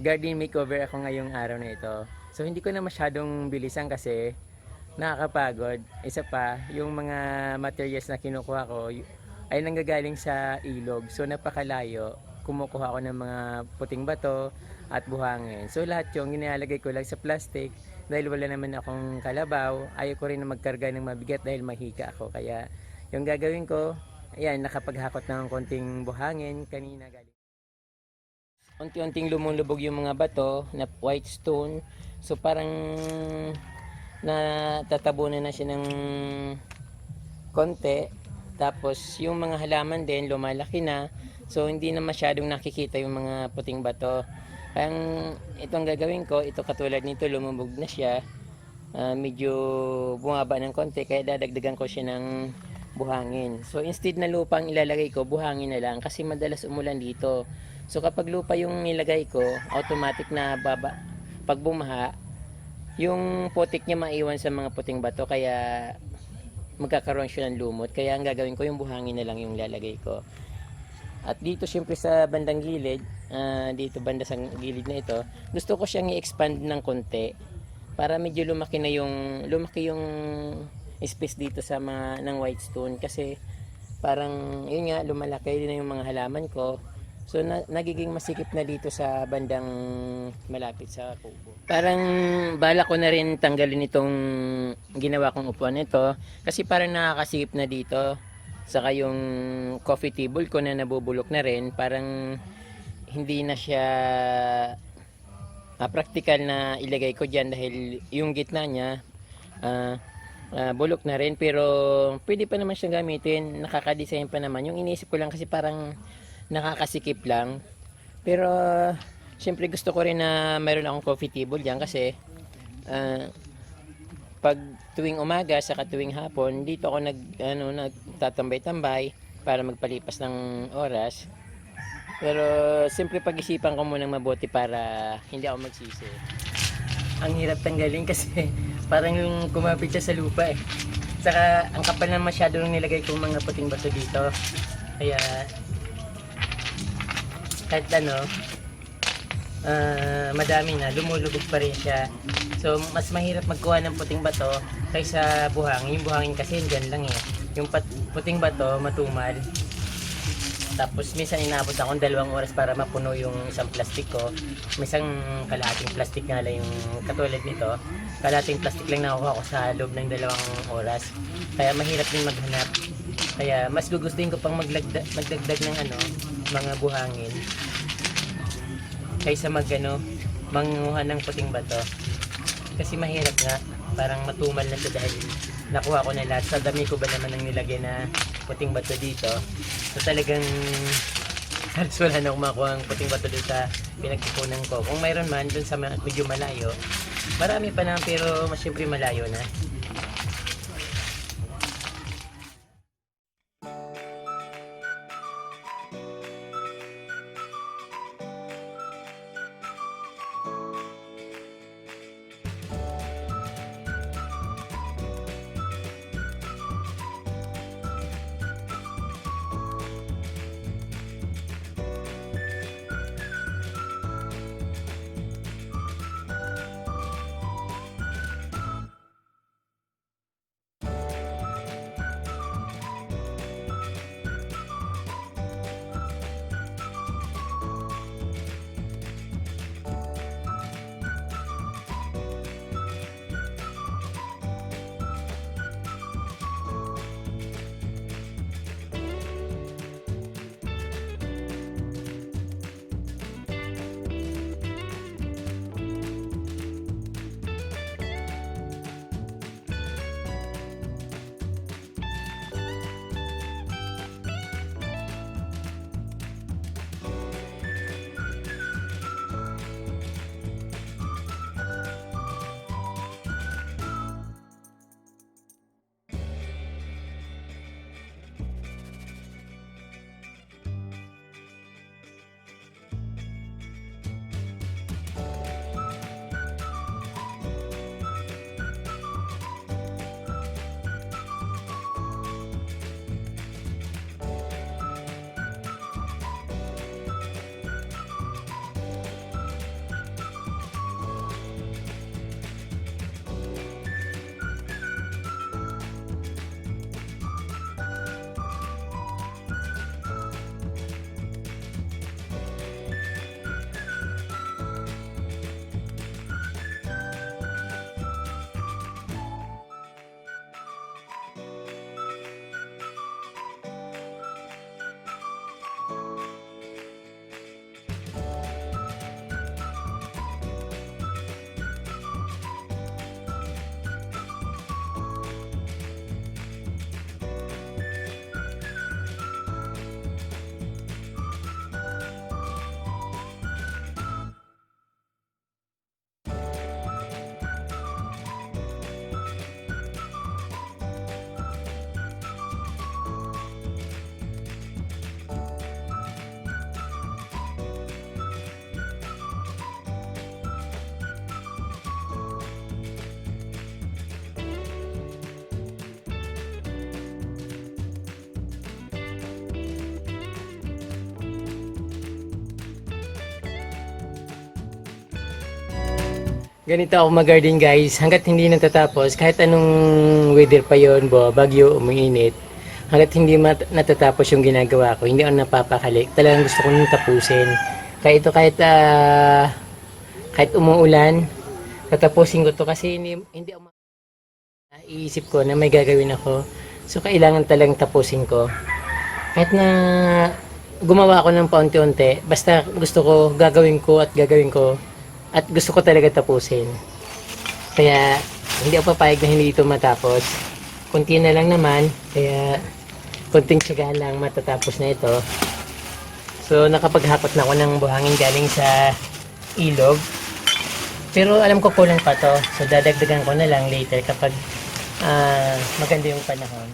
garden makeover ako ngayong araw na ito. So hindi ko na masyadong bilisan kasi nakakapagod. Isa pa, yung mga materials na kinukuha ko ay nanggagaling sa ilog. So napakalayo. Kumukuha ako ng mga puting bato at buhangin. So lahat yung inilalagay ko lang sa plastic dahil wala naman akong kalabaw. Ayaw ko rin na magkarga ng mabigat dahil mahika ako. Kaya yung gagawin ko, ayan, nakapaghakot ng konting buhangin kanina galing. Unti-unting lumulubog yung mga bato na white stone. So parang natatabunan na siya ng konti. Tapos yung mga halaman din lumalaki na. So hindi na masyadong nakikita yung mga puting bato. Kaya itong gagawin ko, ito katulad nito lumubog na siya. Medyo bumaba ng konti kaya dadagdagan ko siya ng buhangin. So instead na lupa ang ilalagay ko, buhangin na lang kasi madalas umulan dito. So kapag lupa yung nilagay ko, automatic na baba. Pag bumaha, yung putik niya maiwan sa mga puting bato kaya magkakaroon siya ng lumot. Kaya ang gagawin ko yung buhangin na lang yung lalagay ko. At dito syempre sa bandang gilid, dito banda sa gilid na ito, gusto ko siyang i-expand ng konti para medyo lumaki yung space dito sa mga ng white stone kasi parang yun nga lumalaki din na yung mga halaman ko. So nagiging masikip na dito sa bandang malapit sa kubo. Parang bala ko na rin tanggalin itong ginawa kong upuan nito kasi parang nakakasikip na dito. Saka yung coffee table ko na nabubulok na rin, parang hindi na siya practical na ilagay ko dyan dahil yung gitna niya bulok na rin, pero pwede pa naman siyang gamitin, nakaka-design pa naman. Yung iniisip ko lang kasi parang nakakasikip lang, pero syempre gusto ko rin na mayroon akong coffee table dyan kasi pag tuwing umaga saka tuwing hapon dito ako nagtatambay-tambay para magpalipas ng oras. Pero siyempre pag-isipan ko munang mabuti para hindi ako magsisi. Ang hirap tanggalin kasi parang yung kumapit siya sa lupa eh. Saka ang kapal na masyado nung nilagay kong mga puting bato dito. Kaya kahit madami na, lumulubog pa rin siya. So mas mahirap magkuha ng puting bato kaysa buhangin. Yung buhangin kasi dyan lang eh. Yung puting bato matumal. Tapos minsan inaabot akong 2 oras para mapuno yung isang plastic ko. Minsan kalahating plastic nga lang yung katulad nito. Kalahating plastic lang nakuha ko sa loob ng 2 oras. Kaya mahirap din maghanap. Kaya mas gugustuhin ko pang magdagdag ng mga buhangin kaysa manguha ng puting bato. Kasi mahirap nga, parang matumal na siya dahil nakuha ko na lahat. Sa dami ko ba naman ang nilagay na puting bato dito. So talagang halos wala na kumakuha ang puting bato doon sa pinagkukunan ko. Kung mayroon man doon sa medyo malayo, marami pa na pero mas syempre malayo na. Ganito ako mag-garden guys, hanggat hindi natatapos, kahit anong weather pa yon, bagyo, umiinit, hanggat hindi natatapos yung ginagawa ko, hindi ako napapakali. Talagang gusto ko nang tapusin. Kaya ito kahit umuulan, tatapusin ko to kasi hindi ako iisip ko na may gagawin ako. So kailangan talagang tapusin ko. Kahit na gumawa ako ng paunti-unti, basta gusto ko, gagawin ko at gusto ko talaga tapusin. Kaya hindi ako papayag na hindi ito matapos. Kunti na lang naman, kaya kunting tiyaga lang matatapos na ito. So nakapaghakot na ako ng buhangin galing sa ilog. Pero alam ko kulang pa to. So dadagdagan ko na lang later kapag maganda yung panahon.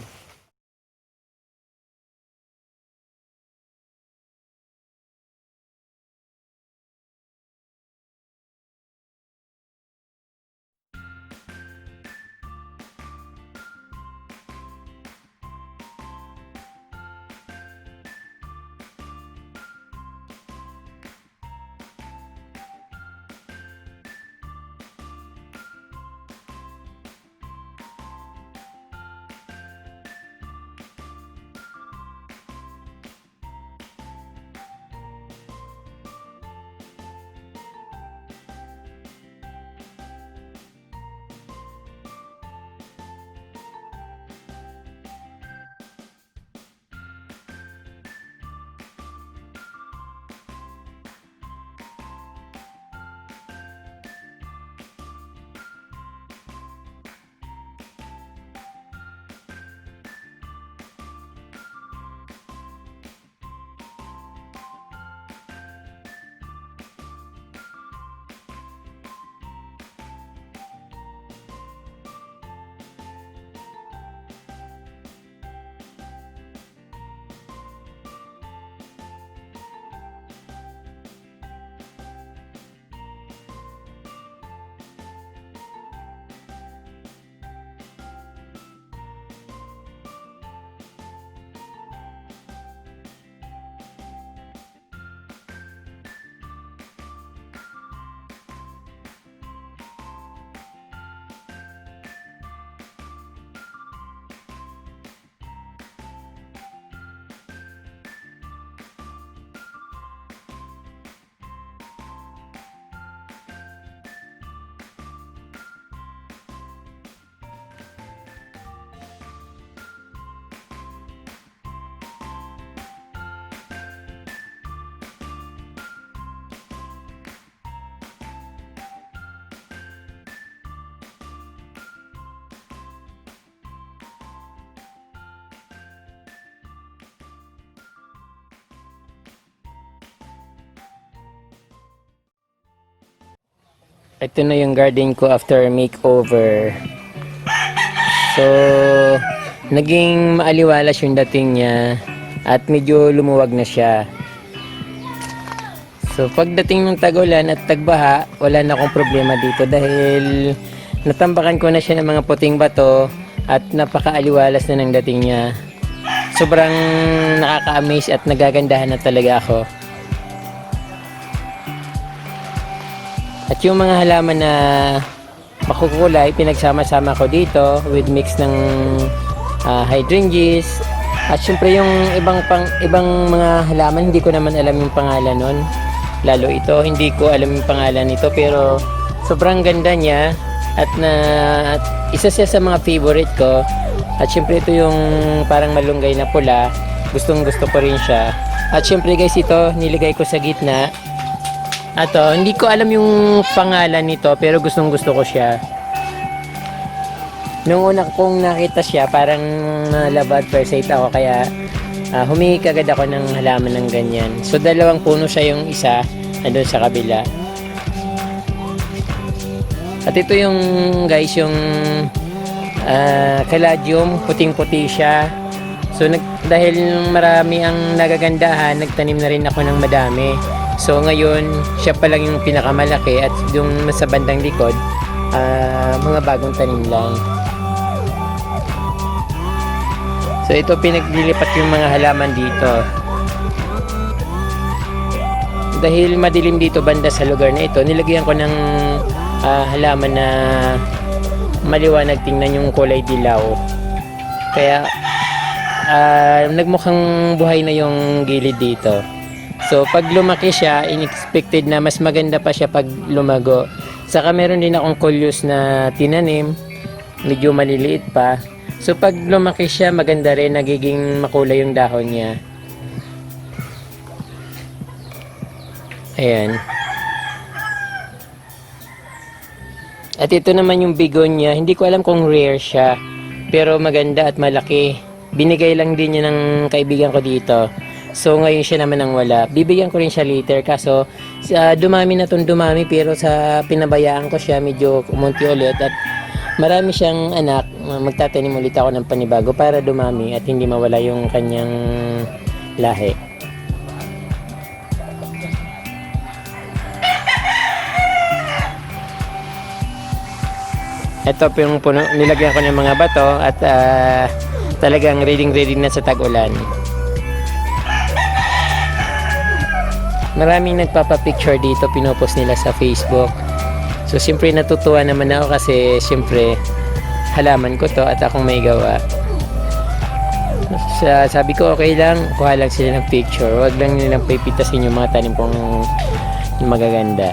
Ito na yung garden ko after makeover. So, naging maaliwalas yung dating niya at medyo lumuwag na siya. So, pagdating ng tag-ulan at tagbaha, wala na akong problema dito dahil natambakan ko na siya ng mga puting bato at napakaaliwalas na ng dating niya. Sobrang nakaka-amaze at nagagandahan na talaga ako. At yung mga halaman na makukulay, pinagsama-sama ko dito with mix ng hydrangeas. At syempre yung ibang mga halaman, hindi ko naman alam yung pangalan nun. Lalo ito, hindi ko alam yung pangalan nito, pero sobrang ganda niya at isa siya sa mga favorite ko. At syempre ito yung parang malunggay na pula, gustong gusto ko rin siya. At syempre guys, ito nilagay ko sa gitna. Ato, hindi ko alam yung pangalan nito pero gustong gusto ko siya. Nung una kong nakita siya, parang love at first sight ako, kaya humingi kagad ako ng halaman ng ganyan. So dalawang puno siya, yung isa nandun sa kabila. At ito yung guys, yung caladium, puting-puti siya. So dahil marami ang nagagandahan, nagtanim na rin ako ng madami. So ngayon, siya pa lang yung pinakamalaki at yung sa bandang likod, mga bagong tanim lang. So ito, pinaglilipat yung mga halaman dito. Dahil madilim dito banda sa lugar na ito, nilagyan ko ng halaman na maliwanag tingnan yung kulay dilaw. Kaya nagmukhang buhay na yung gilid dito. So pag lumaki siya, unexpected na mas maganda pa siya pag lumago. Saka meron din akong coleus na tinanim, medyo maliliit pa. So pag lumaki siya, maganda rin, nagiging makulay yung dahon niya. Ayan. At ito naman yung begonia, hindi ko alam kung rare siya, pero maganda at malaki. Binigay lang din niya ng kaibigan ko dito. So ngayon siya naman ang wala. Bibigyan ko rin siya later, kaso dumami na tong dumami, pero sa pinabayaan ko siya medyo kumunti ulit at marami siyang anak. Magtatanim ulit ako ng panibago para dumami at hindi mawala yung kanyang lahi. Ito po yung puno, nilagyan ko ng mga bato at talagang ready na sa tag-ulan. Maraming nagpapapicture dito, pinopost nila sa Facebook. So siyempre natutuwa naman ako kasi siyempre halaman ko to at akong may gawa. Sabi ko okay lang, kuha lang sila ng picture. Huwag lang nilang pipitasin yung mga tanim kong magaganda.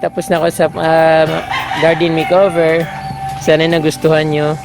Tapos na ako sa garden makeover. Sana nagustuhan nyo.